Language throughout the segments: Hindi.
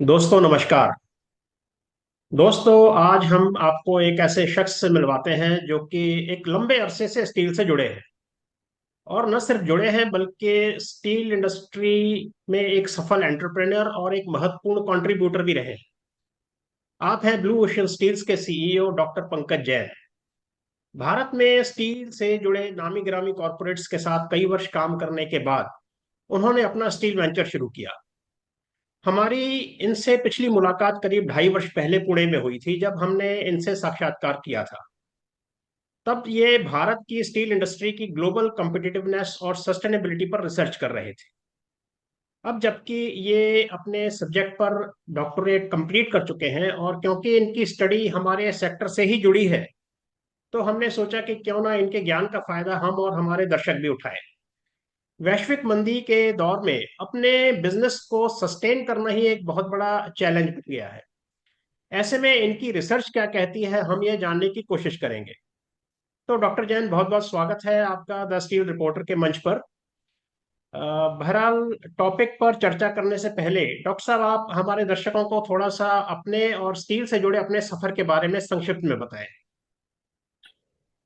दोस्तों नमस्कार। दोस्तों आज हम आपको एक ऐसे शख्स से मिलवाते हैं जो कि एक लंबे अरसे से स्टील से जुड़े हैं, और न सिर्फ जुड़े हैं बल्कि स्टील इंडस्ट्री में एक सफल एंटरप्रेन्योर और एक महत्वपूर्ण कंट्रीब्यूटर भी रहे हैं। आप हैं ब्लू ओशन स्टील्स के सीईओ डॉक्टर पंकज जैन। भारत में स्टील से जुड़े नामी गिरामी कॉरपोरेट्स के साथ कई वर्ष काम करने के बाद उन्होंने अपना स्टील वेंचर शुरू किया। हमारी इनसे पिछली मुलाकात करीब 2.5 वर्ष पहले पुणे में हुई थी, जब हमने इनसे साक्षात्कार किया था। तब ये भारत की स्टील इंडस्ट्री की ग्लोबल कम्पिटिटिवनेस और सस्टेनेबिलिटी पर रिसर्च कर रहे थे। अब जबकि ये अपने सब्जेक्ट पर डॉक्टरेट कंप्लीट कर चुके हैं, और क्योंकि इनकी स्टडी हमारे सेक्टर से ही जुड़ी है, तो हमने सोचा कि क्यों ना इनके ज्ञान का फायदा हम और हमारे दर्शक भी उठाएं। वैश्विक मंदी के दौर में अपने बिजनेस को सस्टेन करना ही एक बहुत बड़ा चैलेंज बन गया है। ऐसे में इनकी रिसर्च क्या कहती है, हम ये जानने की कोशिश करेंगे। तो डॉक्टर जैन, बहुत बहुत स्वागत है आपका द स्टील रिपोर्टर के मंच पर। बहरहाल, टॉपिक पर चर्चा करने से पहले डॉक्टर साहब, आप हमारे दर्शकों को थोड़ा सा अपने और स्टील से जुड़े अपने सफर के बारे में संक्षिप्त में बताएं।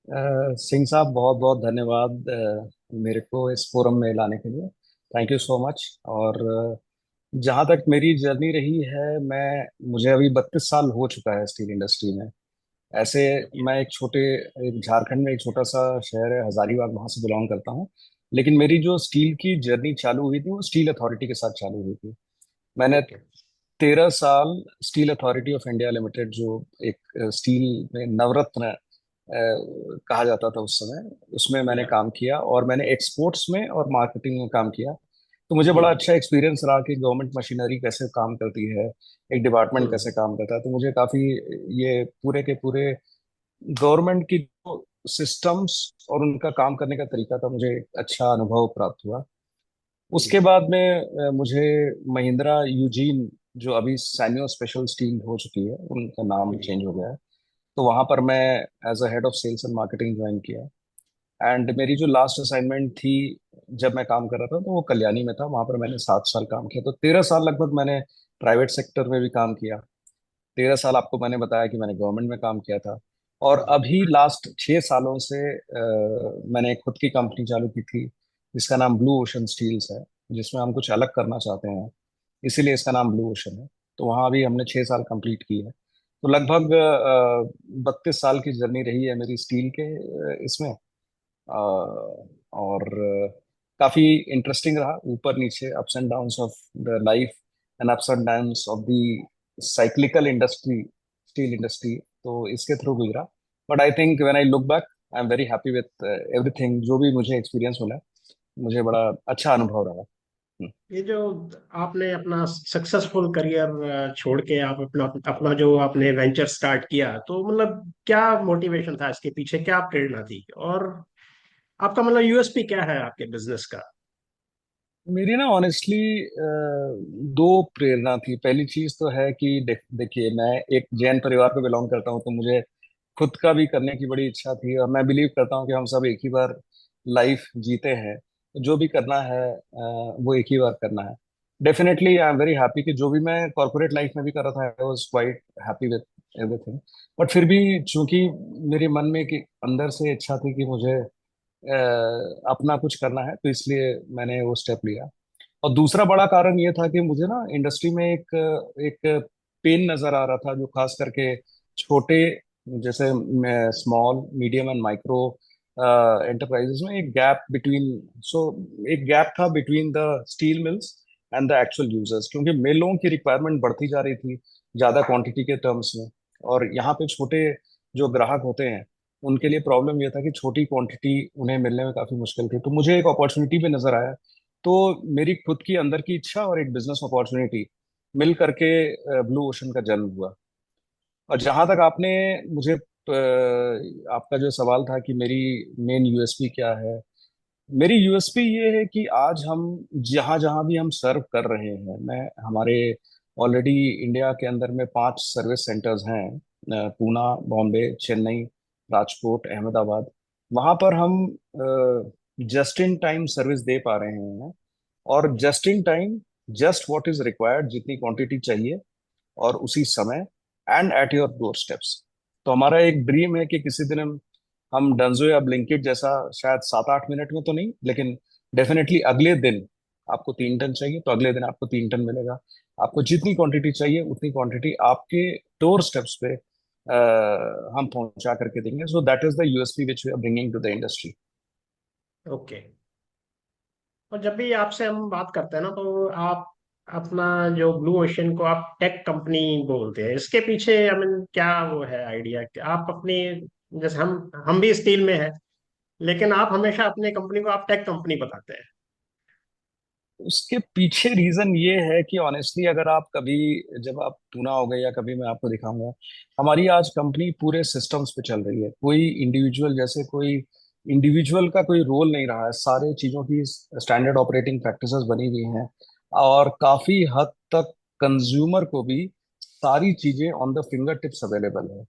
सिंह साहब, बहुत बहुत धन्यवाद मेरे को इस फोरम में लाने के लिए। Thank you so much. और जहाँ तक मेरी जर्नी रही है, मुझे अभी 32 साल हो चुका है स्टील इंडस्ट्री में। ऐसे मैं एक झारखंड में एक छोटा सा शहर है हजारीबाग, वहाँ से बिलोंग करता हूँ। लेकिन मेरी जो स्टील की जर्नी चालू हुई थी वो स्टील अथॉरिटी के साथ चालू हुई थी। मैंने ओके। 13 साल steel authority of India limited, जो एक स्टील में नवरत्न कहा जाता था उस समय, उसमें मैंने या। काम किया। और मैंने एक्सपोर्ट्स में और मार्केटिंग में काम किया। तो मुझे बड़ा हम्म। अच्छा एक्सपीरियंस रहा कि गवर्नमेंट मशीनरी कैसे काम करती है, एक डिपार्टमेंट कैसे हम्म। काम करता है। तो मुझे काफी ये पूरे के पूरे गवर्नमेंट की जो सिस्टम्स और उनका काम करने का तरीका था, मुझे एक अच्छा अनुभव प्राप्त हुआ। जी। उसके बाद में मुझे महिंद्रा यूजीन, जो अभी सैन्यो स्पेशल स्टील हो चुकी है, उनका नाम जी। चेंज हो गया है। तो वहां पर मैं as a head of sales and marketing join किया। एंड मेरी जो लास्ट असाइनमेंट थी जब मैं काम कर रहा था, तो वो कल्याणी में था। वहां पर मैंने 7 साल काम किया। तो 13 साल लगभग मैंने प्राइवेट सेक्टर में भी काम किया। 13 साल आपको मैंने बताया कि मैंने गवर्नमेंट में काम किया था। और जी। अभी लास्ट 6 सालों से मैंने खुद की कंपनी चालू की थी, जिसका नाम ब्लू ओशन स्टील्स है, जिसमें हम कुछ अलग करना चाहते हैं, इसीलिए इसका नाम ब्लू ओशन है। तो वहाँ अभी हमने 6 साल कंप्लीट की है। तो लगभग 32 साल की जर्नी रही है मेरी स्टील के इसमें। और काफी इंटरेस्टिंग रहा, ऊपर नीचे, ups and downs of the life and ups and downs of the cyclical industry, steel industry. तो इसके थ्रू गुजरा। But I think when I look back, I am very happy with everything जो भी मुझे एक्सपीरियंस मिला। मुझे बड़ा अच्छा अनुभव रहा। हम्म। ये जो आपने अपना सक्सेसफुल करियर छोड़ के आप अपना अपना जो आपने वेंचर स्टार्ट किया, तो मतलब क्या मोटिवेशन था इसके पीछे, क्या प्रेरणा थी, और आपका मतलब यूएसपी क्या है आपके बिजनेस का? मेरी ना ऑनेस्टली दो प्रेरणा थी। पहली चीज तो है कि देखिए, मैं एक जैन परिवार को बिलोंग करता हूँ, तो मुझे खुद का भी करने की बड़ी इच्छा थी। और मैं बिलीव करता हूँ कि हम सब एक ही बार लाइफ जीते हैं, तो जो भी करना है वो एक ही बार करना है। Definitely I am very happy कि जो भी मैं कॉर्पोरेट लाइफ में भी कर रहा था, I was quite happy with everything. But फिर भी चूंकि मेरे मन में कि अंदर से इच्छा थी कि मुझे अपना कुछ करना है, तो इसलिए मैंने वो स्टेप लिया। और दूसरा बड़ा कारण ये था कि मुझे ना इंडस्ट्री में एक एक पेन नजर आ रहा था, जो खास करके छोटे, जैसे small medium and micro enterprises में एक गैप बिटवीन, सो एक गैप था between the steel mills and the actual users, क्योंकि मिलों की रिक्वायरमेंट बढ़ती जा रही थी ज्यादा क्वांटिटी के टर्म्स में। और यहाँ पे छोटे जो ग्राहक होते हैं, उनके लिए प्रॉब्लम यह था कि छोटी क्वांटिटी उन्हें मिलने में काफी मुश्किल थी। तो मुझे एक अपॉर्चुनिटी भी नजर आया। तो मेरी खुद की अंदर की इच्छा और एक बिजनेस अपॉर्चुनिटी मिल करके ब्लू ओशन का जन्म हुआ। और जहां तक आपने मुझे आपका जो सवाल था कि मेरी मेन यूएसपी क्या है, मेरी यूएसपी ये है कि आज हम जहां जहां भी हम सर्व कर रहे हैं, मैं हमारे ऑलरेडी इंडिया के अंदर में 5 सर्विस सेंटर्स हैं, पूना, बॉम्बे, चेन्नई, राजकोट, अहमदाबाद। वहां पर हम जस्ट इन टाइम सर्विस दे पा रहे हैं। और just in time just what is required, जितनी क्वांटिटी चाहिए और उसी समय, and at your door steps. तो हमारा एक ड्रीम है कि किसी दिन हम डंजो या ब्लिंकिट जैसा, शायद 7-8 मिनट में तो नहीं, लेकिन डेफिनेटली अगले दिन आपको 3 टन चाहिए तो अगले दिन आपको 3 टन मिलेगा। आपको जितनी क्वांटिटी चाहिए उतनी क्वांटिटी आपके डोर स्टेप्स पे हम पहुंचा करके देंगे। So that is the USP which we are bringing to the industry. Okay. और जब भी आपसे हम बात करते हैं ना, तो आप अपना जो ब्लू ओशन को आप टेक कंपनी बोलते हैं, इसके पीछे आई मीन क्या वो है आइडिया कि आप अपनी, जैसे हम भी स्टील में है, लेकिन आप हमेशा अपनी कंपनी को आप टेक कंपनी बताते हैं। उसके पीछे रीजन ये है कि ऑनेस्टली अगर आप कभी, जब आप टूना हो गए या कभी मैं आपको दिखाऊंगा, हमारी आज कंपनी पूरे सिस्टम्स पे चल रही है। कोई इंडिविजुअल, जैसे कोई इंडिविजुअल का कोई रोल नहीं रहा है, सारे चीजों की स्टैंडर्ड ऑपरेटिंग प्रैक्टिसेस बनी हुई हैं, और काफी हद तक कंज्यूमर को भी सारी चीजें on the finger tips available है।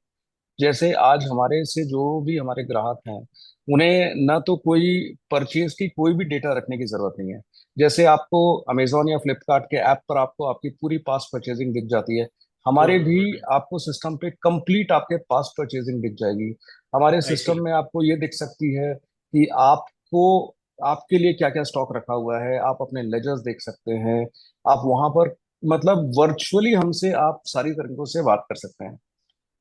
जैसे आज हमारे से जो भी हमारे ग्राहक हैं, उन्हें ना तो कोई परचेज की कोई भी डेटा रखने की जरूरत नहीं है। जैसे आपको अमेजोन या फ्लिपकार्ट के ऐप पर आपको आपकी पूरी पास्ट परचेजिंग दिख जाती है, हमारे भी आपको सिस्टम पे कंप्लीट आपके पास्ट परचेजिंग दिख जाएगी। हमारे आई सी। सिस्टम में आपको ये दिख सकती है कि आपको, आपके लिए क्या क्या स्टॉक रखा हुआ है, आप अपने लेजर्स देख सकते हैं। आप वहां पर मतलब वर्चुअली हमसे आप सारी तरीकों से बात कर सकते हैं।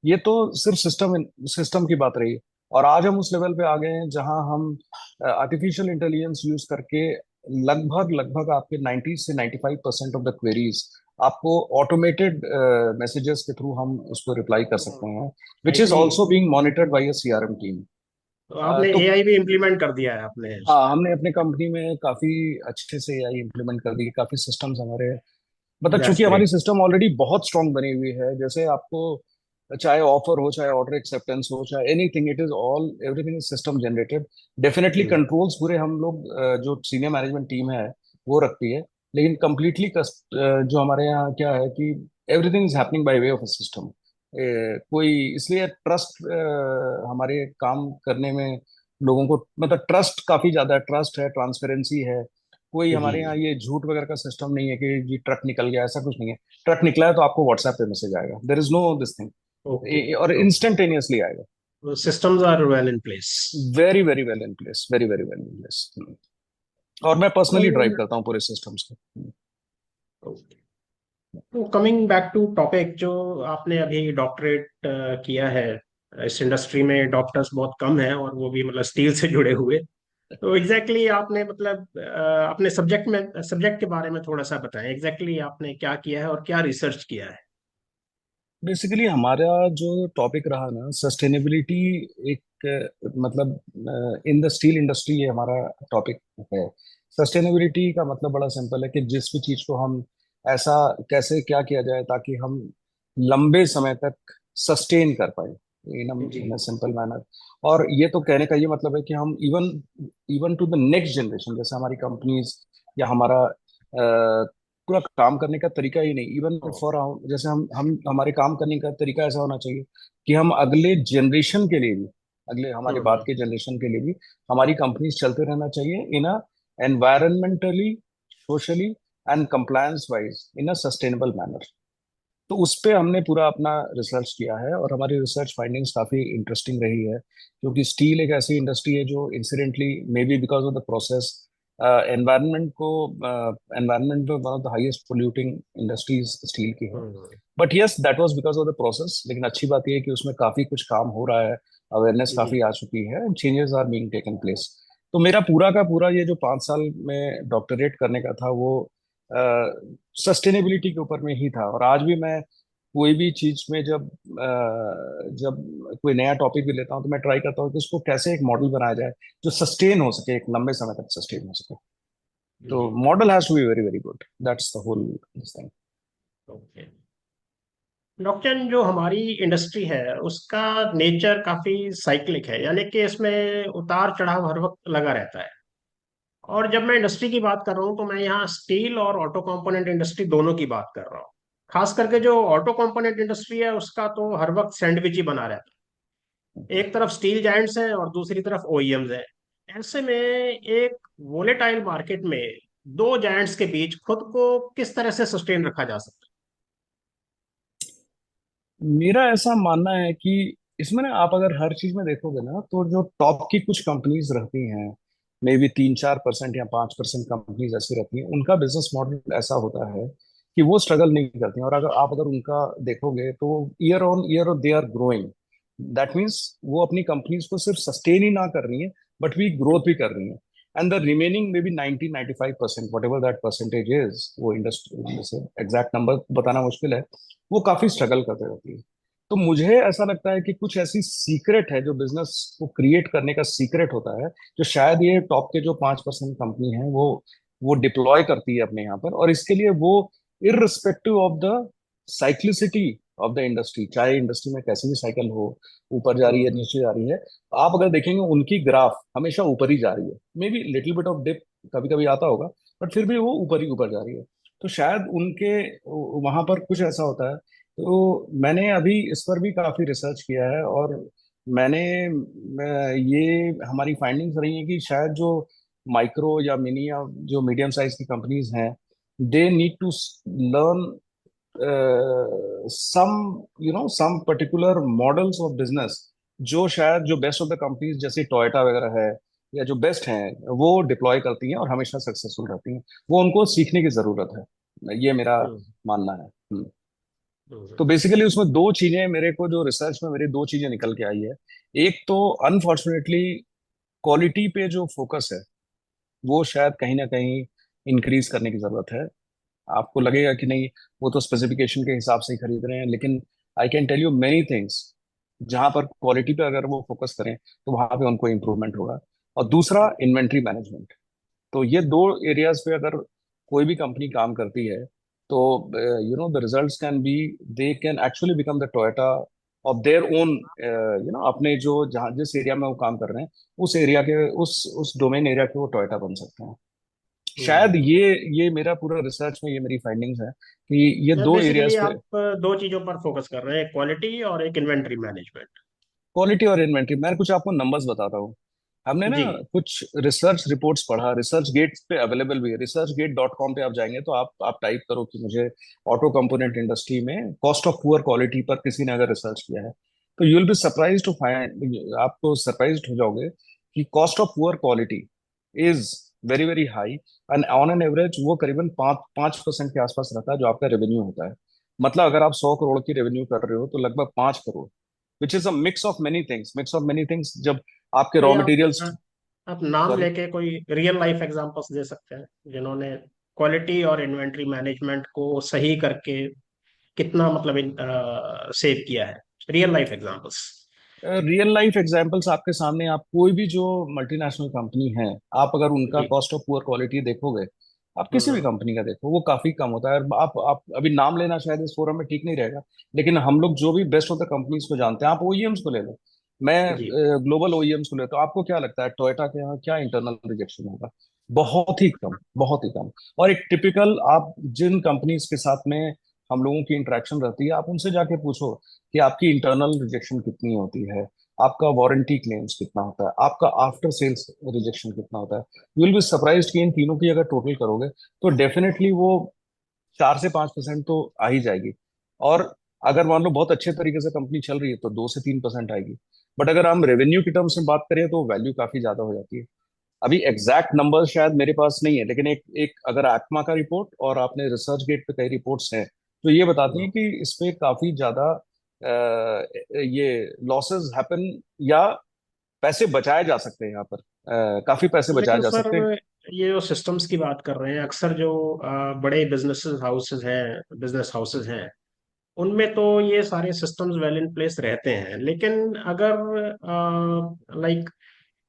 ये तो सिर्फ सिस्टम सिस्टम की बात रही। और आज हम उस लेवल पे आ गए हैं जहां हम आर्टिफिशियल इंटेलिजेंस यूज करके लगभग लगभग आपके 90 से 95% ऑफ द क्वेरीज आपको ऑटोमेटेड मैसेजेस के थ्रू हम उसको रिप्लाई कर सकते हैं, I which is see. Also being monitored by a CRM team. तो आपने तो एआई भी इम्प्लीमेंट कर दिया है आपने। हाँ, हमने अपने कंपनी में काफी अच्छे से एआई इम्प्लीमेंट कर दी, काफी सिस्टम्स हमारे, मतलब दैट्स चूंकि हमारी ग्रेट। सिस्टम ऑलरेडी बहुत स्ट्रांग बनी हुई है। जैसे आपको चाहे ऑफर हो, चाहे ऑर्डर एक्सेप्टेंस हो, चाहे anything, it is all, everything is system generated. Definitely controls पूरे हम लोग जो सीनियर मैनेजमेंट टीम है वो रखती है, लेकिन कंप्लीटली जो हमारे यहाँ क्या है कि everything is happening by way of a system. कोई, इसलिए ट्रस्ट हमारे काम करने में लोगों को, मतलब ट्रस्ट काफी ज्यादा है, ट्रस्ट है, ट्रांसपेरेंसी है। कोई जी हमारे यहाँ जी। ये झूठ वगैरह का सिस्टम नहीं है कि जी ट्रक निकल गया, ऐसा कुछ नहीं है। ट्रक निकला है तो आपको व्हाट्सएप पे मैसेज आएगा, there is no this okay. Thing, और ओके। इंस्टेंटेनियसली आएगा। Systems are well in place. Very very well in place, very very well in place. और मैं पर्सनली ड्राइव तो करता हूँ पूरे सिस्टम्स को। तो कमिंग बैक टू टॉपिक, जो आपने अभी डॉक्टरेट किया है, इस इंडस्ट्री में डॉक्टर्स बहुत कम हैं और वो भी मतलब स्टील से जुड़े हुए। तो एग्जैक्टली आपने मतलब अपने सब्जेक्ट के बारे में थोड़ा सा बताएं, एग्जैक्टली आपने क्या किया है और क्या रिसर्च किया है। बेसिकली हमारा जो टॉपिक रहा ना, सस्टेनेबिलिटी, एक मतलब इन द स्टील इंडस्ट्री, ये हमारा टॉपिक है। सस्टेनेबिलिटी का मतलब बड़ा सिंपल है कि जिस भी चीज को हम ऐसा, कैसे क्या किया जाए ताकि हम लंबे समय तक सस्टेन कर पाए जी। इन अ सिंपल मैनर। और ये तो कहने का ये मतलब है कि हम even even to the next generation, जैसे हमारी कंपनीज या हमारा पूरा काम करने का तरीका ही नहीं, इवन फॉर, जैसे हम हमारे काम करने का तरीका ऐसा होना चाहिए कि हम अगले जनरेशन के लिए भी, अगले हमारे बाद हम्म। के जनरेशन के लिए भी हमारी कंपनीज चलते रहना चाहिए in a environmentally, socially and compliance wise in a sustainable manner. तो उस पे हमने पूरा अपना रिसर्च किया है, और हमारी रिसर्च फाइंडिंग्स काफी इंटरेस्टिंग रही है, क्योंकि स्टील एक ऐसी इंडस्ट्री है जो incidentally, maybe because of the process, environment को, एनवायरनमेंट में one of the highest polluting industries steel की है। Hmm. But yes, that was because of the process. लेकिन अच्छी बात यह है कि उसमें काफी कुछ काम हो रहा है, अवेयरनेस जी। काफी आ चुकी है, changes are being taken place. तो मेरा पूरा का पूरा ये जो 5 साल में डॉक्टरेट करने का था, वो सस्टेनेबिलिटी के ऊपर में ही था। और आज भी मैं कोई भी चीज में जब कोई नया टॉपिक भी लेता हूँ तो मैं ट्राई करता हूँ कि उसको कैसे एक मॉडल बनाया जाए जो सस्टेन हो सके, एक लंबे समय तक सस्टेन हो सके। तो जी। Model has to be very very good, that's the whole thing. Okay. Doctor, जो हमारी इंडस्ट्री है उसका नेचर काफी साइक्लिक है, यानी कि इसमें उतार चढ़ाव हर वक्त लगा रहता है। और जब मैं इंडस्ट्री की बात कर रहा हूँ तो मैं यहाँ स्टील और ऑटो कंपोनेंट इंडस्ट्री दोनों की बात कर रहा हूँ। खास करके जो ऑटो कंपोनेंट इंडस्ट्री है उसका तो हर वक्त सैंडविच ही बना रहता है। एक तरफ स्टील जायंट्स हैं और दूसरी तरफ ओईएम्स हैं। ऐसे में एक वोलेटाइल मार्केट में दो जायंट्स के बीच खुद को किस तरह से सस्टेन रखा जा सकता मेरा ऐसा मानना है कि इसमें ना, आप अगर हर चीज में देखोगे ना, तो जो टॉप की कुछ कंपनीज रहती हैं, मे बी 3-4% या 5% कंपनीज ऐसी रहती हैं, उनका बिजनेस मॉडल ऐसा होता है कि वो स्ट्रगल नहीं करती हैं। और अगर उनका देखोगे तो year on year they are growing. That means वो अपनी कंपनीज को सिर्फ सस्टेन ही ना कर रही हैं, बट भी ग्रोथ भी कर रही हैं। And the remaining may be 90-95%, what ever that percentage is, वो इंडस्ट्री जैसे एग्जैक्ट नंबर बताना मुश्किल है, वो काफी स्ट्रगल करते रहती है। तो मुझे ऐसा लगता है कि कुछ ऐसी सीक्रेट है जो बिजनेस को क्रिएट करने का सीक्रेट होता है, जो शायद ये टॉप के जो 5% कंपनी है वो डिप्लॉय करती है अपने यहाँ पर। और इसके लिए वो, irrespective of the cyclicity of the industry, चाहे इंडस्ट्री में कैसी भी साइकिल हो, ऊपर जा रही है है? नीचे जा रही है, आप अगर देखेंगे उनकी ग्राफ हमेशा ऊपर ही जा रही है। Maybe little bit of dip कभी कभी आता होगा, बट फिर भी वो ऊपर ही ऊपर जा रही है। तो शायद उनके वहां पर कुछ ऐसा होता है। तो मैंने अभी इस पर भी काफी रिसर्च किया है, और ये हमारी फाइंडिंग्स रही हैं कि शायद जो माइक्रो या मिनी या जो मीडियम साइज की कंपनीज हैं, they need to learn some some particular models of business, जो शायद जो बेस्ट ऑफ द कंपनीज जैसे टोयोटा वगैरह है, या जो बेस्ट हैं, वो डिप्लॉय करती हैं और हमेशा सक्सेसफुल रहती हैं। वो उनको सीखने की जरूरत है, ये मेरा हम्म। मानना है। हम्म। तो बेसिकली उसमें दो चीजें, मेरे को जो रिसर्च में मेरी दो चीजें निकल के आई है। एक तो अनफॉर्चुनेटली क्वालिटी पे जो फोकस है, वो शायद कहीं ना कहीं इंक्रीज करने की जरूरत है। आपको लगेगा कि नहीं, वो तो स्पेसिफिकेशन के हिसाब से ही खरीद रहे हैं, लेकिन I can tell you many things, जहां पर क्वालिटी पे अगर वो फोकस करें तो वहां पे उनको इम्प्रूवमेंट होगा। और दूसरा, इन्वेंट्री मैनेजमेंट। तो ये दो एरियाज पे अगर कोई भी कंपनी काम करती है, तो the results can be, they can actually become the Toyota of their own. अपने जो जहाँ जिस एरिया में वो काम कर रहे हैं, उस एरिया के, उस डोमेन एरिया के वो टोयोटा बन सकते हैं। शायद हम्म। ये मेरा पूरा रिसर्च में ये मेरी फाइंडिंग्स है कि ये दो बेसिकली एरियाज पे, आप दो चीजों पर फोकस कर रहे हैं, क्वालिटी और एक इन्वेंट्री मैनेजमेंट। क्वालिटी और इन्वेंट्री। मैं कुछ आपको नंबर्स बताता हूँ। हमने ना जी। कुछ रिसर्च रिपोर्ट्स पढ़ा, रिसर्च गेट पे अवेलेबल भी है, researchgate.com पे आप जाएंगे तो आप टाइप करो कि मुझे ऑटो कंपोनेंट इंडस्ट्री में कॉस्ट ऑफ पुअर क्वालिटी पर किसी ने अगर रिसर्च किया है, तो you will be surprise to find, आपको सरप्राइज हो जाओगे कि cost of poor quality is very very high. And on an average वो करीबन 5% के आसपास रहता है, जो आपका रेवेन्यू होता है। मतलब अगर आप 100 करोड़ की रेवेन्यू कर रहे हो, तो लगभग 5 crore, which is a mix of many things, जब आपके कोई रॉ मटेरियल्स। आप नाम सॉरी। लेके कोई रियल लाइफ एग्जांपल्स दे सकते हैं जिन्होंने क्वालिटी और इन्वेंट्री मैनेजमेंट को सही करके कितना मतलब सेव किया है? Real life examples. Real life examples आपके सामने, आप कोई भी जो मल्टीनेशनल कंपनी है, आप अगर उनका जी। कॉस्ट ऑफ पुअर क्वालिटी देखोगे, आप किसी भी हम्म। कंपनी का देखो, वो काफी कम होता है। और आप अभी नाम लेना शायद इस फोरम में ठीक नहीं रहेगा, लेकिन हम लोग जो भी बेस्ट ऑफ द कंपनीज को जानते हैं, आप ओईएम्स को ले लो। मैं जी। ग्लोबल ओईएम्स को लेता हूँ। आपको क्या लगता है टोयोटा के यहाँ क्या इंटरनल रिजेक्शन होगा? बहुत ही कम, बहुत ही कम। और एक टिपिकल, आप जिन कंपनीज के साथ में हम लोगों की इंटरेक्शन रहती है, आप उनसे जाके पूछो कि आपकी इंटरनल रिजेक्शन कितनी होती है, आपका वारंटी क्लेम्स कितना होता है, आपका आफ्टर सेल्स रिजेक्शन कितना होता है। यू विल बी सरप्राइज्ड कि इन तीनों की अगर टोटल करोगे, तो डेफिनेटली वो 4 से 5% तो आ ही जाएगी। और अगर मान लो बहुत अच्छे तरीके से कंपनी चल रही है, तो 2 से 3% आएगी। बट अगर हम रेवेन्यू की टर्म्स में बात करें, तो वैल्यू काफी ज्यादा हो जाती है। अभी एग्जैक्ट नंबर शायद मेरे पास नहीं है, लेकिन एक एक अगर आत्मा का रिपोर्ट और आपने रिसर्च गेट पे कई रिपोर्ट्स हैं, तो ये बताती हैं कि इस पे काफी ज्यादा ये लॉसेस हैपन, या पैसे बचाए जा सकते हैं यहाँ पर। काफी पैसे बचाए लेकिन जा सर, सकते हैं। ये जो सिस्टम्स की बात कर रहे हैं, अक्सर जो बड़े बिजनेस हाउसेज हैं, उनमें तो ये सारे सिस्टम्स वेल इन प्लेस रहते हैं। लेकिन अगर लाइक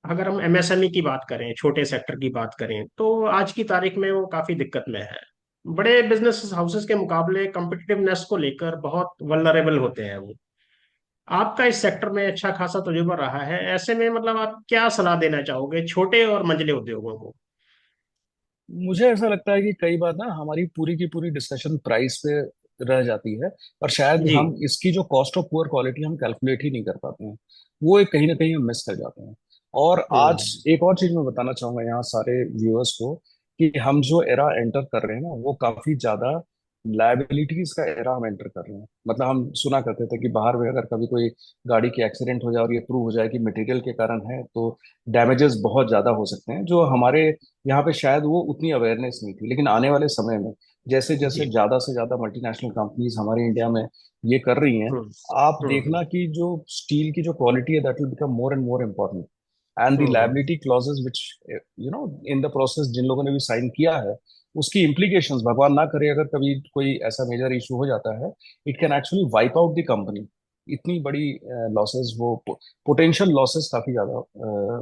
अगर हम एमएसएमई की बात करें, छोटे सेक्टर की बात करें, तो आज की तारीख में वो काफी दिक्कत में है। बड़े बिजनेस हाउसेस के मुकाबले कम्पिटिटिवनेस को लेकर बहुत वल्नरेबल होते हैं वो। आपका इस सेक्टर में अच्छा खासा तजुर्बा रहा है, ऐसे में मतलब आप क्या सलाह देना चाहोगे छोटे और मंझले उद्योगों को? मुझे ऐसा लगता है कि कई बार ना हमारी पूरी की पूरी डिस्कशन प्राइस पे रह जाती है, और शायद जी। हम इसकी जो कॉस्ट ऑफ पुअर क्वालिटी हम कैलकुलेट ही नहीं कर पाते हैं। वो एक कहीं ना कहीं हम मिस कर जाते हैं। और आज हम्म। एक और चीज मैं बताना चाहूंगा यहाँ सारे व्यूअर्स को, कि हम जो एरा एंटर कर रहे हैं ना, वो काफी ज्यादा लाइबिलिटीज का एरा हम एंटर कर रहे हैं। मतलब हम सुना करते थे कि बाहर में अगर कभी कोई गाड़ी की एक्सीडेंट हो जाए और ये प्रूव हो जाए कि मटेरियल के कारण है, तो डैमेजेस बहुत ज्यादा हो सकते हैं, जो हमारे यहाँ पे शायद वो उतनी अवेयरनेस नहीं थी। लेकिन आने वाले समय में जैसे जैसे जी। ज्यादा से ज्यादा मल्टीनेशनल कंपनीज हमारे इंडिया में ये कर रही हैं, हम्म। आप हम्म। देखना कि जो स्टील की जो क्वालिटी है, that will become more and more important. And the hmm. Liability clauses which in the process जिन लोगों ने भी साइन किया है, उसकी इम्प्लीकेशंस, भगवान ना करे अगर कभी कोई ऐसा मेजर इशू हो जाता है, it can actually wipe out the company. इतनी बड़ी लॉसेस, वो पोटेंशियल लॉसेस काफी ज्यादा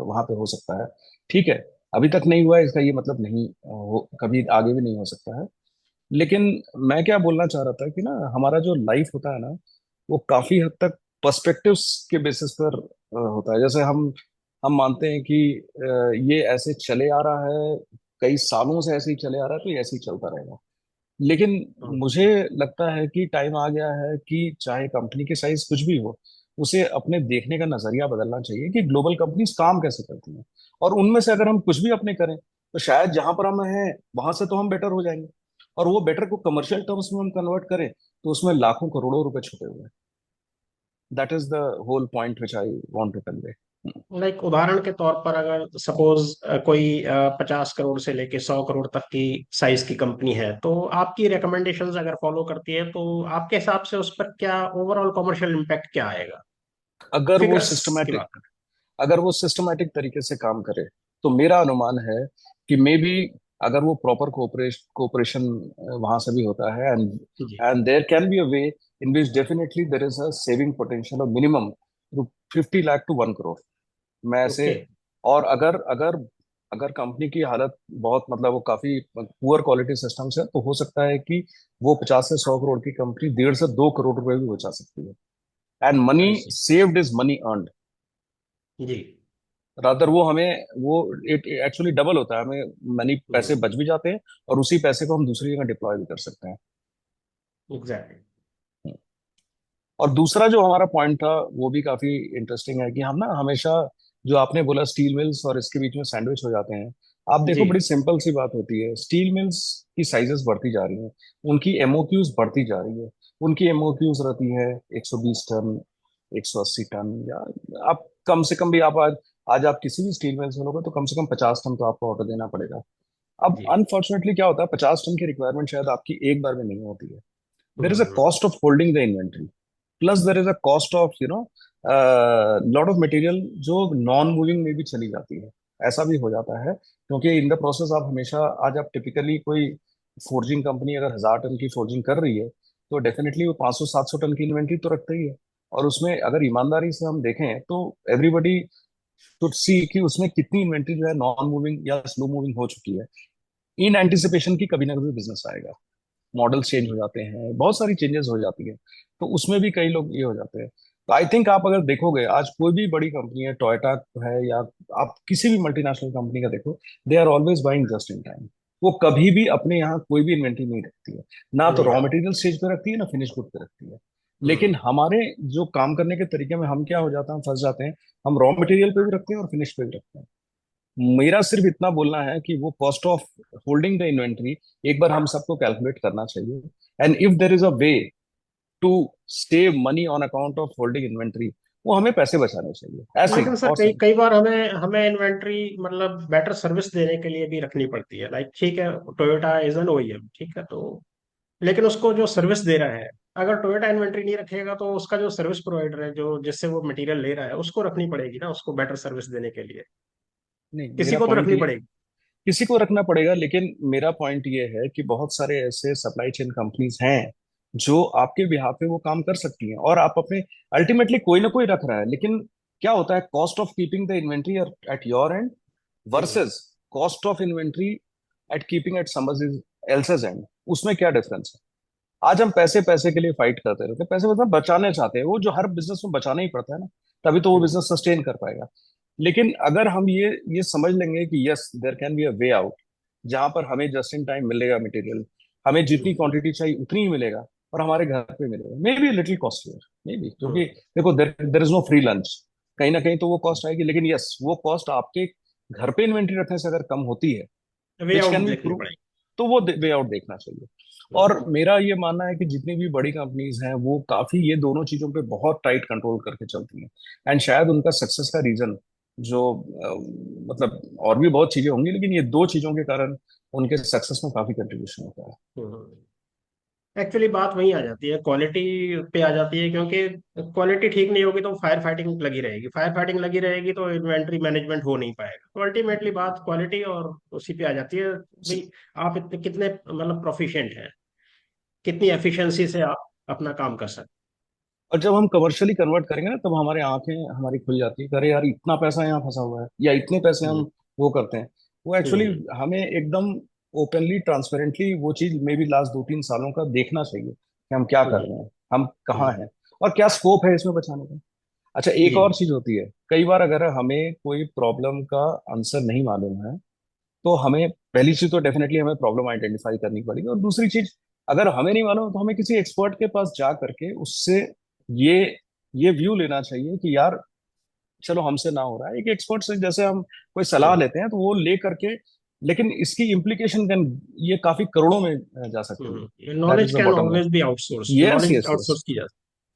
वहां पे हो सकता है। ठीक है, अभी तक नहीं हुआ है, इसका ये मतलब नहीं कभी आगे भी नहीं हो सकता है। लेकिन मैं क्या बोलना चाह रहा था कि ना, हमारा जो लाइफ होता है ना, वो काफी हद तक पर्सपेक्टिव्स के बेसिस पर होता है। जैसे हम मानते हैं कि ये ऐसे चले आ रहा है, कई सालों से ऐसे ही चले आ रहा है, तो ये ऐसे ही चलता रहेगा। लेकिन हम्म। मुझे लगता है कि टाइम आ गया है कि चाहे कंपनी की साइज कुछ भी हो, उसे अपने देखने का नजरिया बदलना चाहिए कि ग्लोबल कंपनीज काम कैसे करती हैं। और उनमें से अगर हम कुछ भी अपने करें, तो शायद जहां पर हम हैं वहां से तो हम बेटर हो जाएंगे। और वो बेटर को कमर्शियल टर्म्स में हम कन्वर्ट करें, तो उसमें लाखों करोड़ों रुपए छुपे हुए हैं। That is the whole point which I want to convey. Like उदाहरण के तौर पर अगर सपोज कोई 50 करोड़ से लेके 100 करोड़ तक की साइज की कंपनी है, तो आपकी रिकमेंडेशंस अगर फॉलो करती है तो आपके हिसाब से उस पर क्या ओवरऑल कमर्शियल इम्पैक्ट क्या आएगा? अगर वो फिगर्स की सिस्टमैटिक बात करें। अगर वो सिस्टमैटिक तरीके से काम करे, तो मेरा अनुमान है कि मे बी, अगर वो प्रॉपर कोऑपरेशन वहां से भी होता है, एंड जी। There can be a way in which definitely there is a saving potential of minimum 50 lakh to 1 crore. मैं ऐसे, ओके। और अगर अगर अगर कंपनी की हालत बहुत, मतलब वो काफी पुअर क्वालिटी सिस्टम है, तो हो सकता है कि वो 50 से 100 करोड़ की कंपनी 1.5 से 2 करोड़ रुपए भी बचा सकती है। And money I see. Saved is money earned. जी। रादर वो हमें, वो इट एक्चुअली डबल होता है, हमें मनी, पैसे हम्म। बच भी जाते हैं, और उसी पैसे को हम दूसरी जगह डिप्लॉय भी कर सकते हैं। एग्जैक्टली। और दूसरा जो हमारा पॉइंट था, वो भी काफी इंटरेस्टिंग है कि हम ना हमेशा, जो आपने बोला स्टील मिल्स और इसके बीच में सैंडविच हो जाते हैं। आप देखो, जी। बड़ी सिंपल सी बात होती है, स्टील मिल्स की साइजेस बढ़ती जा रही हैं, उनकी एमओक्यूज बढ़ती जा रही है। उनकी एमओक्यूज रहती है 120 टन, 180 टन, या आप कम से कम भी, आप आज आप किसी भी स्टील मिल्स में लोगे तो कम से कम 50 टन तो आपको ऑर्डर देना पड़ेगा। अब जी। अनफॉर्चुनेटली क्या होता है, 50 टन की रिक्वायरमेंट शायद आपकी एक बार में नहीं होती है। देर is a hmm. Cost of holding the inventory, plus there is a cost of lot of material जो नॉन मूविंग में भी चली जाती है। ऐसा भी हो जाता है, क्योंकि इन द प्रोसेस आप हमेशा, आज आप टिपिकली कोई फोर्जिंग कंपनी अगर 1,000 टन की फोर्जिंग कर रही है, तो डेफिनेटली वो 500-700 टन की इन्वेंट्री तो रखता ही है। और उसमें अगर ईमानदारी से हम देखें, तो एवरीबडी शुड सी कि उसमें कितनी इन्वेंट्री जो है नॉन मूविंग या स्लो मूविंग हो चुकी है, इन एंटिसिपेशन की कभी ना कभी बिजनेस आएगा। मॉडल्स चेंज हो जी। जाते हैं, बहुत सारी चेंजेस हो जाती है, तो उसमें भी कई लोग ये हो जाते हैं। तो आई थिंक आप अगर देखोगे, आज कोई भी बड़ी कंपनी है, टोयोटा है, या आप किसी भी मल्टीनेशनल कंपनी का देखो, they are always buying just in time. वो कभी भी अपने यहाँ कोई भी इन्वेंट्री नहीं रखती है, ना तो नहीं रॉ रखते। मटेरियल स्टेज पे रखती है, ना फिनिश गुड पे रखती है। लेकिन हम्म। हमारे जो काम करने के तरीके में हम क्या हो जाता है, हम फंस जाते हैं, हम रॉ मटेरियल पे भी रखते हैं और फिनिश पे भी रखते हैं। मेरा सिर्फ इतना बोलना है कि वो cost of holding the inventory एक बार हम सबको कैलकुलेट करना चाहिए। And if there is a way to save money on account of holding inventory, वो हमें पैसे बचाने चाहिए, ऐसे ही लेकिन सर और कई सिर्फ। कई बार हमें हमें इन्वेंट्री मतलब बेटर सर्विस देने के लिए भी रखनी पड़ती है। लाइक ठीक है, टोयोटा इज एन ओईएम, ठीक है, तो लेकिन उसको जो सर्विस दे रहा है, अगर टोयोटा इन्वेंट्री नहीं रखेगा तो उसका जो सर्विस प्रोवाइडर है जो जिससे वो मटेरियल ले रहा है उसको रखनी पड़ेगी ना, उसको बेटर सर्विस देने के लिए नहीं, किसी मेरा को तो पॉइंट रखनी ये, पड़ेगी। किसी को रखना पड़ेगा, लेकिन मेरा पॉइंट ये है कि बहुत सारे ऐसे सप्लाई चेन कंपनीज हैं जो आपके बिहाफ पे वो काम कर सकती हैं, और आप अपने, अल्टीमेटली कोई ना कोई रख रहा है, लेकिन क्या होता है, cost of keeping the inventory at your and hmm. Versus cost of inventory at keeping at somebody else's and, उसमें क्या डिफरेंस है? आज हम पैसे पैसे के लिए फाइट करते रहते हैं, पैसे मतलब बचाने चाहते हैं, वो जो हर बिजनेस में बचाना ही पड़ता है ना, तभी तो वो हम्म। बिजनेस सस्टेन कर पाएगा। लेकिन अगर हम ये समझ लेंगे कि yes, there can be a way out, जहां पर हमें जस्ट इन टाइम मिलेगा मटेरियल, हमें जितनी हम्म। क्वांटिटी चाहिए उतनी ही मिलेगा, और हमारे घर पे मिलेगा, maybe little costlier, maybe, क्योंकि हम्म। देखो, there is no free lunch, कहीं ना कहीं तो वो कॉस्ट आएगी। लेकिन यस, वो कॉस्ट आपके घर पे इन्वेंट्री रखने से अगर कम होती है, वे विच आउट कैन बी देखनी प्रूव, पड़ेगी। तो वो वे आउट देखना चाहिए। और हम्म, मेरा ये मानना है कि जितनी भी बड़ी कंपनीज हैं वो काफी ये दोनों चीजों पे बहुत टाइट कंट्रोल करके चलती हैं। एंड शायद उनका सक्सेस का रीजन जो मतलब और भी बहुत चीजें होंगी, लेकिन ये दो चीजों के कारण उनके सक्सेस में काफी कंट्रीब्यूशन होता है। हम्म। एक्चुअली बात वहीं आ जाती है, क्वालिटी पे आ जाती है, क्योंकि क्वालिटी ठीक नहीं होगी तो फायर फाइटिंग लगी रहेगी, फायर फाइटिंग लगी रहेगी तो इन्वेंट्री मैनेजमेंट हो नहीं पाएगा। तो अल्टीमेटली बात क्वालिटी और उसी पे आ जाती है भाई, आप इतने कितने मतलब प्रोफिशिएंट हैं, कितनी एफिशिएंसी से आप अपना काम कर सकते और जब हम कमर्शियली कन्वर्ट करेंगे ना, तब हमारे आंखें हमारी खुल जाती है कि अरे यार इतना पैसा यहाँ फंसा हुआ है, या इतने पैसे हैं। हम वो करते हैं। वो एक्चुअली हम्म, हमें एकदम ओपनली ट्रांसपेरेंटली वो चीज मे बी लास्ट 2-3 सालों का देखना चाहिए कि हम क्या कर हम्म, रहे हैं, हम कहाँ हम्म, हैं, और क्या स्कोप है इसमें बचाने का। अच्छा, एक जी। और चीज होती है, कई बार अगर हमें कोई प्रॉब्लम का आंसर नहीं मालूम है, तो हमें पहली चीज तो डेफिनेटली हमें प्रॉब्लम आइडेंटिफाई करनी पड़ेगी, और दूसरी चीज, अगर हमें नहीं मालूम तो हमें किसी एक्सपर्ट के पास जा करके उससे ये ये व्यू लेना चाहिए कि यार चलो हमसे ना हो रहा है, एक एक्सपर्ट से जैसे हम कोई सलाह हम्म, लेते हैं तो वो ले करके, लेकिन इसकी इम्प्लीकेशन कैन, ये काफी करोड़ों में जा सकती है। That knowledge is the can bottom always be outsource, line. Yes knowledge yes yes, outsource की जा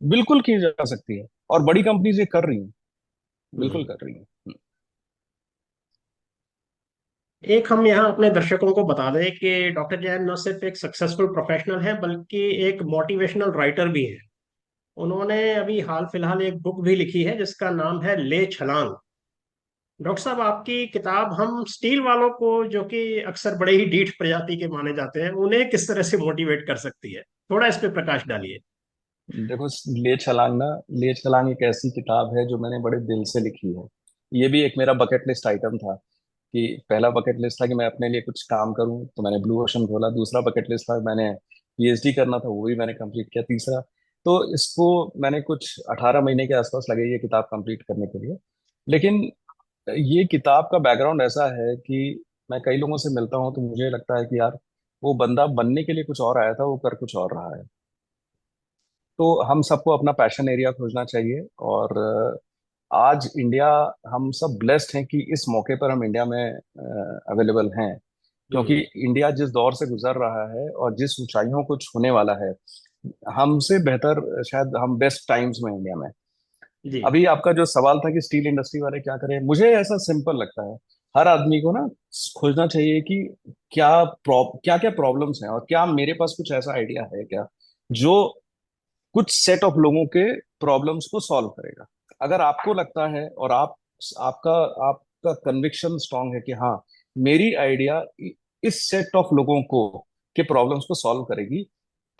बिल्कुल की जा सकती है, और बड़ी कंपनीज ये कर रही हैं, सकती बिल्कुल है। कर रही हैं। एक हम यहाँ अपने दर्शकों को बता दें कि डॉक्टर जैन न सिर्फ एक सक्सेसफुल प्रोफेशनल है बल्कि एक मोटिवेशनल राइटर भी है। उन्होंने अभी हाल फिलहाल एक बुक भी लिखी है जिसका नाम है ले छलांग। डॉक्टर साहब, आपकी किताब हम स्टील वालों को, जो कि अक्सर बड़े ही ढीठ प्रजाति के माने जाते हैं, उन्हें किस तरह से मोटिवेट कर सकती है? थोड़ा इस पे प्रकाश डालिए। देखो, ले छलांग ना, ले छलांग एक ऐसी किताब है जो मैंने बड़े दिल से लिखी है। ये भी एक मेरा बकेट लिस्ट आइटम था, कि पहला बकेट लिस्ट था कि मैं अपने लिए कुछ काम करूं, तो मैंने ब्लू ओशन खोला। दूसरा बकेट लिस्ट था, मैंने पीएचडी करना था, वो भी मैंने कंप्लीट किया। तीसरा, तो इसको मैंने कुछ 18 महीने के आसपास लगे ये किताब कंप्लीट करने के लिए। लेकिन ये किताब का बैकग्राउंड ऐसा है कि मैं कई लोगों से मिलता हूँ तो मुझे लगता है कि यार वो बंदा बनने के लिए कुछ और आया था, वो कर कुछ और रहा है। तो हम सबको अपना पैशन एरिया खोजना चाहिए। और आज इंडिया, हम सब ब्लेस्ड हैं कि इस मौके पर हम इंडिया में अवेलेबल हैं, क्योंकि हम्म, इंडिया जिस दौर से गुजर रहा है और जिस ऊंचाइयों को छूने वाला है, हमसे बेहतर शायद हम बेस्ट टाइम्स में इंडिया में। जी। अभी आपका जो सवाल था कि स्टील इंडस्ट्री वाले क्या करें, मुझे ऐसा सिंपल लगता है, हर आदमी को ना खोजना चाहिए कि क्या क्या प्रॉब्लम्स हैं, और क्या मेरे पास कुछ ऐसा आइडिया है क्या जो कुछ सेट ऑफ लोगों के प्रॉब्लम्स को सॉल्व करेगा। अगर आपको लगता है और आपका आपका कन्विक्शन स्ट्रांग है कि हाँ, मेरी आइडिया इस सेट ऑफ लोगों को के प्रॉब्लम्स को सॉल्व करेगी,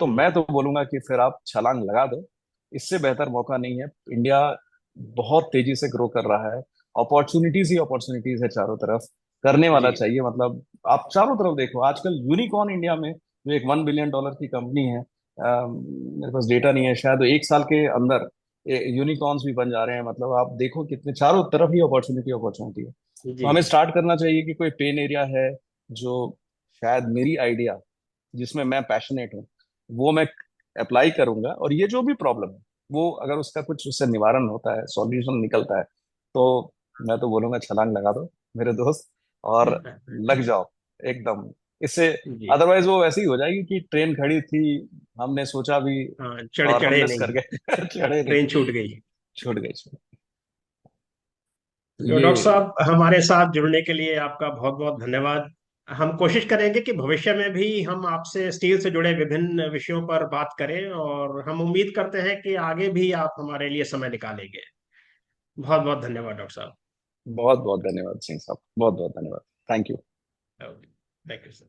तो मैं हम्म, तो बोलूंगा कि फिर आप छलांग लगा दो। इससे बेहतर मौका नहीं है। इंडिया बहुत तेजी से ग्रो कर रहा है, अपॉर्चुनिटीज ही अपॉर्चुनिटीज है चारों तरफ, करने वाला जी। चाहिए। मतलब आप चारों तरफ देखो, आजकल यूनिकॉर्न इंडिया में जो एक $1 बिलियन की कंपनी है, मेरे पास डेटा नहीं है, शायद 1 साल के अंदर यूनिकॉर्न्स भी बन जा रहे हैं। मतलब आप देखो कितने चारों तरफ ही अपॉर्चुनिटी अपॉर्चुनिटी है। तो जी। हमें स्टार्ट करना चाहिए कि कोई पेन एरिया है जो शायद मेरी आइडिया जिसमें मैं पैशनेट हूँ, वो मैं अप्लाई करूंगा, और ये जो भी प्रॉब्लम है वो अगर उसका कुछ उससे निवारण होता है, सॉल्यूशन निकलता है, तो मैं तो बोलूंगा छलांग लगा दो मेरे दोस्त, और लग जाओ एकदम इससे। जी। अदरवाइज वो वैसी ही हो जाएगी कि ट्रेन खड़ी थी, हमने सोचा भी हाँ, चढ़े और हम चढ़े मिस कर नहीं, गए चढ़े नहीं, ट्रेन छूट गई। छूट गई छूट तो ये। डॉक्टर साहब, हमारे साथ जुड़ने के लिए आपका बहुत बहुत धन्यवाद। हम कोशिश करेंगे कि भविष्य में भी हम आपसे स्टील से जुड़े विभिन्न विषयों पर बात करें, और हम उम्मीद करते हैं कि आगे भी आप हमारे लिए समय निकालेंगे। बहुत बहुत धन्यवाद डॉक्टर साहब। बहुत बहुत धन्यवाद सिंह साहब, बहुत बहुत धन्यवाद। Thank you. Thank you sir.